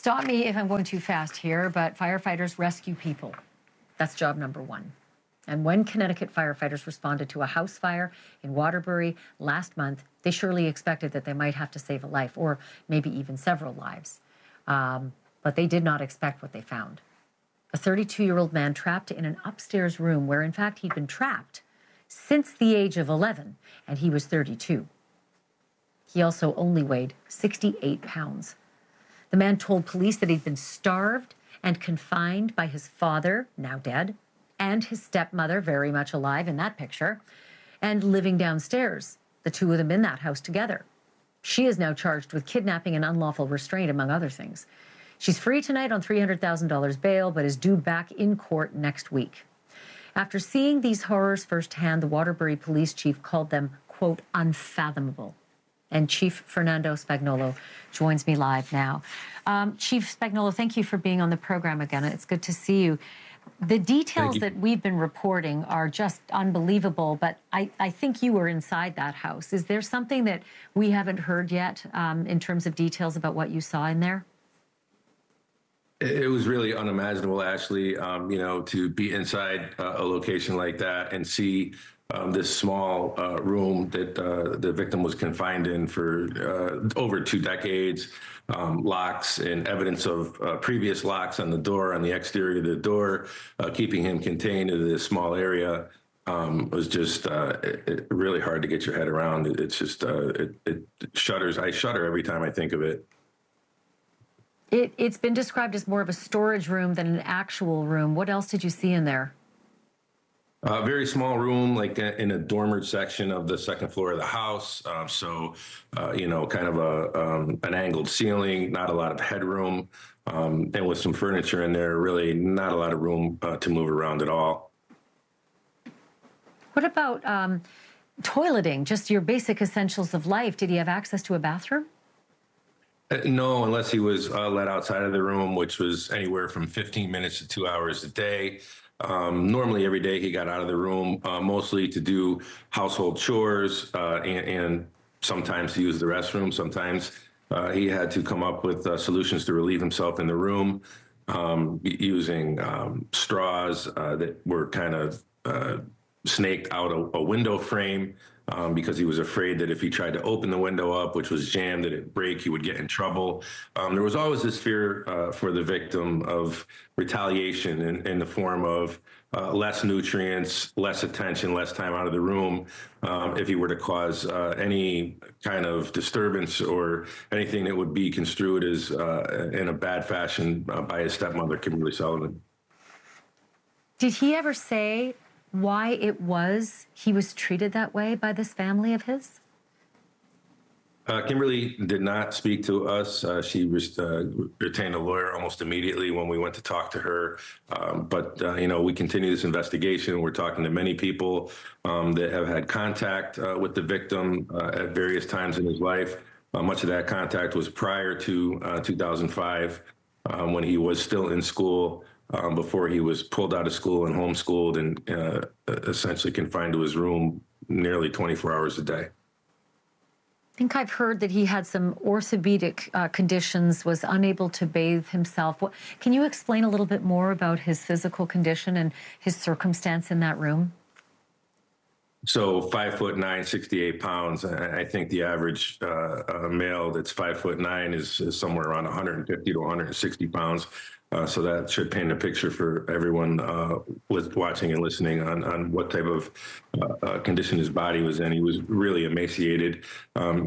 Stop me if I'm going too fast here, but firefighters rescue people. That's job number one. And when Connecticut firefighters responded to a house fire in Waterbury last month, they surely expected that they might have to save a life or maybe even several lives. But they did not expect what they found. A 32-year-old man trapped in an upstairs room where, in fact, he'd been trapped since the age of 11, and he was 32. He also only weighed 68 pounds. The man told police that he'd been starved and confined by his father, now dead, and his stepmother, very much alive in that picture, and living downstairs, the two of them in that house together. She is now charged with kidnapping and unlawful restraint, among other things. She's free tonight on $300,000 bail, but is due back in court next week. After seeing these horrors firsthand, the Waterbury police chief called them, quote, unfathomable. And Chief Fernando Spagnolo joins me live now. Chief Spagnolo, thank you for being on the program again. It's good to see you. The details that we've been reporting are just unbelievable, but I think you were inside that house. Is there something that we haven't heard yet in terms of details about what you saw in there? It was really unimaginable, Ashleigh, to be inside a location like that and see this small room that the victim was confined in for over 2 decades, locks and evidence of previous locks on the door, on the exterior of the door, keeping him contained in this small area. Was just really hard to get your head around. It's just, it shudders. I shudder every time I think of it. It's been described as more of a storage room than an actual room. What else did you see in there? A very small room, like in a dormer section of the second floor of the house. Kind of an angled ceiling, not a lot of headroom, and with some furniture in there, really not a lot of room to move around at all. What about toileting, just your basic essentials of life? Did he have access to a bathroom? No, unless he was let outside of the room, which was anywhere from 15 minutes to 2 hours a day. Normally every day he got out of the room, mostly to do household chores and sometimes to use the restroom. Sometimes he had to come up with solutions to relieve himself in the room, using straws that were kind of snaked out a window frame. Because he was afraid that if he tried to open the window up, which was jammed, that it'd break, he would get in trouble. There was always this fear for the victim of retaliation in the form of less nutrients, less attention, less time out of the room, if he were to cause any kind of disturbance or anything that would be construed as in a bad fashion by his stepmother, Kimberly Sullivan. Did he ever say why it was he was treated that way by this family of his? Kimberly did not speak to us. She retained a lawyer almost immediately when we went to talk to her. We continue this investigation. We're talking to many people that have had contact with the victim at various times in his life. Much of that contact was prior to 2005 when he was still in school. Before he was pulled out of school and homeschooled and essentially confined to his room nearly 24 hours a day. I think I've heard that he had some orthopedic conditions, was unable to bathe himself. Can you explain a little bit more about his physical condition and his circumstance in that room? So 5'9", 68 pounds. I think the average male that's 5'9" is somewhere around 150 to 160 pounds. So that should paint a picture for everyone watching and listening on what type of condition his body was in. He was really emaciated.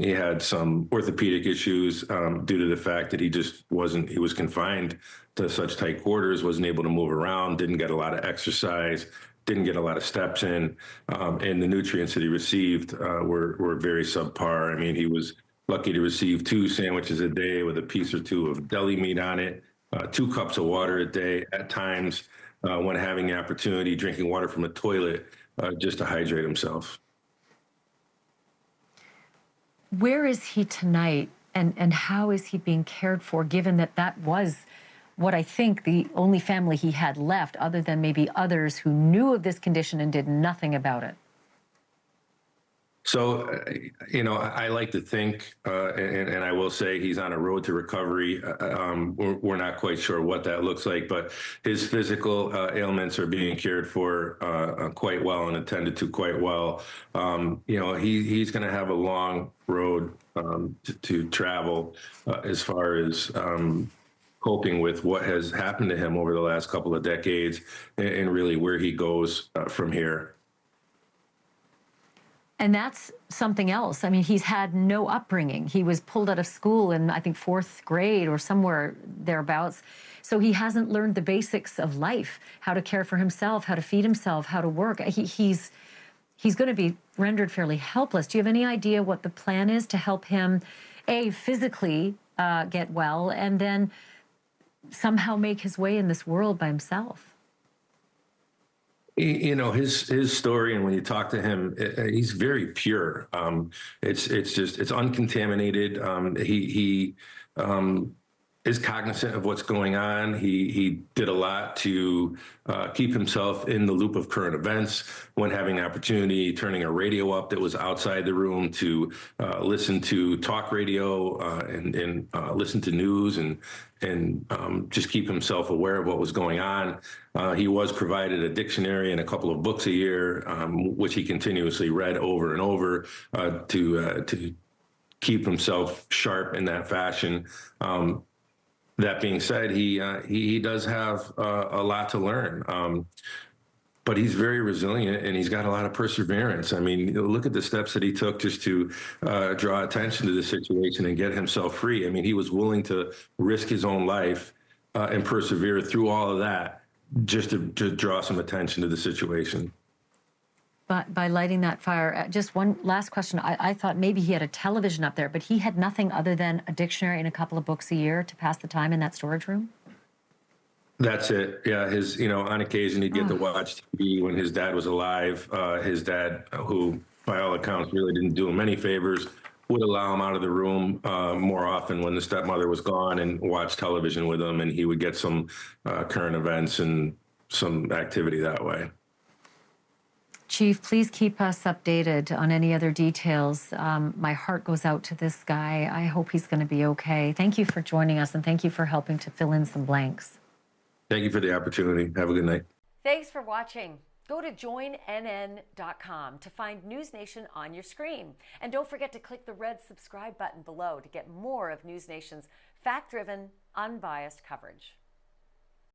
He had some orthopedic issues due to the fact that he was confined to such tight quarters, wasn't able to move around, didn't get a lot of exercise, didn't get a lot of steps in, and the nutrients that he received were very subpar. I mean, he was lucky to receive 2 sandwiches a day with a piece or 2 of deli meat on it. 2 cups of water a day, at times when having the opportunity, drinking water from a toilet just to hydrate himself. Where is he tonight, and how is he being cared for, given that that was what I think the only family he had left, other than maybe others who knew of this condition and did nothing about it? So, I like to think, and I will say he's on a road to recovery. We're not quite sure what that looks like, but his physical ailments are being cared for quite well and attended to quite well. He's going to have a long road to travel as far as coping with what has happened to him over the last couple of decades and really where he goes from here. And that's something else. I mean, he's had no upbringing. He was pulled out of school in, I think, 4th grade or somewhere thereabouts. So he hasn't learned the basics of life, how to care for himself, how to feed himself, how to work. He's going to be rendered fairly helpless. Do you have any idea what the plan is to help him, A, physically get well, and then somehow make his way in this world by himself? His story, and when you talk to him, he's very pure. It's uncontaminated. He is cognizant of what's going on. He did a lot to keep himself in the loop of current events when having the opportunity, turning a radio up that was outside the room to listen to talk radio and listen to news and just keep himself aware of what was going on. He was provided a dictionary and a couple of books a year, which he continuously read over and over to keep himself sharp in that fashion. That being said, he does have a lot to learn, but he's very resilient and he's got a lot of perseverance. I mean, look at the steps that he took just to draw attention to the situation and get himself free. I mean, he was willing to risk his own life and persevere through all of that just to draw some attention to the situation. But by lighting that fire, just one last question. I thought maybe he had a television up there, but he had nothing other than a dictionary and a couple of books a year to pass the time in that storage room? That's it. Yeah, on occasion he'd get to watch TV when his dad was alive. His dad, who by all accounts really didn't do him any favors, would allow him out of the room more often when the stepmother was gone and watch television with him, and he would get some current events and some activity that way. Chief, please keep us updated on any other details. My heart goes out to this guy. I hope he's going to be okay. Thank you for joining us, and thank you for helping to fill in some blanks. Thank you for the opportunity. Have a good night. Thanks for watching. Go to joinnn.com to find NewsNation on your screen. And don't forget to click the red subscribe button below to get more of NewsNation's fact-driven, unbiased coverage.